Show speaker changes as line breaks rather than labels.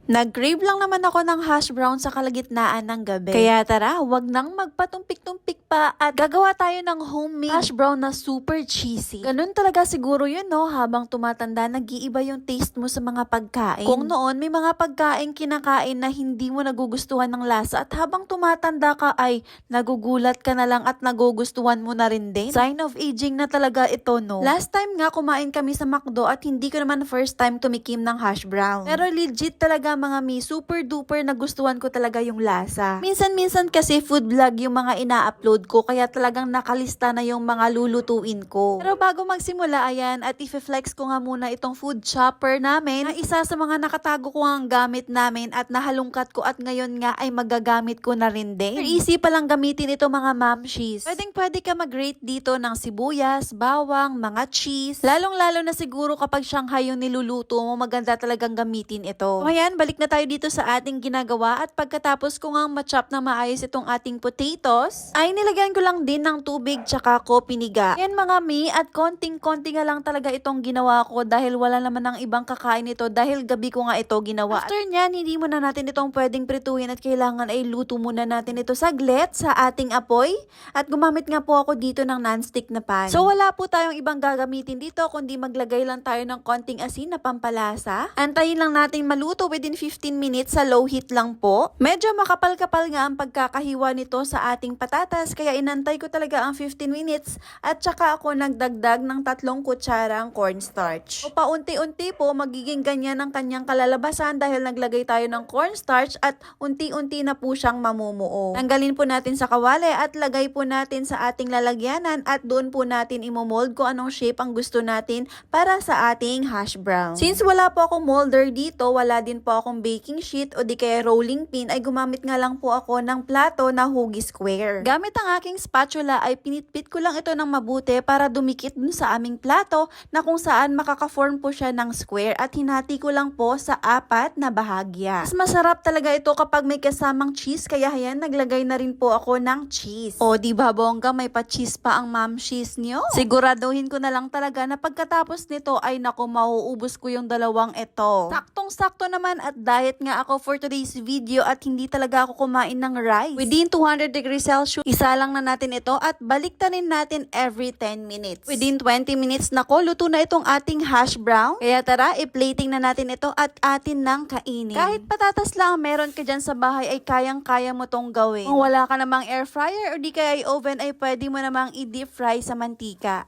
Nag-crave lang naman ako ng hash brown sa kalagitnaan ng gabi. Kaya tara, wag nang magpatumpik-tumpik pa at gagawa tayo ng homemade hash brown na super cheesy. Ganun talaga siguro yun, no? Habang tumatanda, nag-iiba yung taste mo sa mga pagkain. Kung noon, may mga pagkain kinakain na hindi mo nagugustuhan ng lasa at habang tumatanda ka ay nagugulat ka na lang at nagugustuhan mo na rin din. Sign of aging na talaga ito, no? Last time nga, kumain kami sa McDo at hindi ko naman first time tumikim ng hash brown. Pero legit talaga mga mi, super duper nagustuhan ko talaga yung lasa. Minsan-minsan kasi food vlog yung mga ina-upload ko kaya talagang nakalista na yung mga lulutuin ko. Pero bago magsimula, ayan, at i-flex ko nga muna itong food chopper namin na isa sa mga nakatago ko ang gamit namin at nahalungkat ko at ngayon nga ay magagamit ko na rin din. Very easy palang gamitin ito mga mamshies. Pwede ka mag-grate dito ng sibuyas, bawang, mga cheese. Lalong-lalo na siguro kapag Shanghai yung niluluto mo, maganda talagang gamitin ito. So ayan, balik na tayo dito sa ating ginagawa at pagkatapos ko nga ma-chop na maayos itong ating potatoes, ay nilagyan ko lang din ng tubig tsaka ko piniga. Ayan mga mi, at konting-konti nga lang talaga itong ginawa ko dahil wala naman ng ibang kakain ito dahil gabi ko nga ito ginawa. After nyan, hindi muna natin itong pwedeng prituhin at kailangan ay luto muna natin ito saglit sa ating apoy at gumamit nga po ako dito ng non-stick na pan. So wala po tayong ibang gagamitin dito kundi maglagay lang tayo ng konting asin na pampalasa. Antayin lang natin maluto within 15 minutes sa low heat lang po. Medyo makapal-kapal nga ang pagkakahiwa nito sa ating patatas kaya inantay ko talaga ang 15 minutes at saka ako nagdagdag ng 3 kutsarang cornstarch. O paunti-unti po magiging ganyan ang kanyang kalalabasan dahil naglagay tayo ng cornstarch at unti-unti na po siyang mamumuo. Tanggalin po natin sa kawali at lagay po natin sa ating lalagyanan at doon po natin imomold kung anong shape ang gusto natin para sa ating hash brown. Since wala po akong molder dito, wala din po akong baking sheet o di kaya rolling pin, ay gumamit nga lang po ako ng plato na huggy square. Gamit ang aking spatula ay pinitpit ko lang ito ng mabuti para dumikit dun sa aming plato na kung saan makaka-form po siya ng square at hinati ko lang po sa 4 na bahagya. Mas masarap talaga ito kapag may kasamang cheese kaya ayan, naglagay na rin po ako ng cheese. O di ba bongga, may pa-cheese pa ang mamshies nyo? Siguraduhin ko na lang talaga na pagkatapos nito ay naku, mauubos ko yung dalawang ito. Saktong-sakto naman at diet nga ako for today's video at hindi talaga ako kumain ng rice. Within 200 degrees Celsius, isa lang na natin ito at baliktarin natin every 10 minutes. Within 20 minutes nako, luto na itong ating hash brown. Kaya tara, i-plating na natin ito at atin nang kainin. Kahit patatas lang meron ka dyan sa bahay ay kayang-kaya mo tong gawin. Kung wala ka namang air fryer o di kaya oven ay pwede mo namang i-deep fry sa mantika.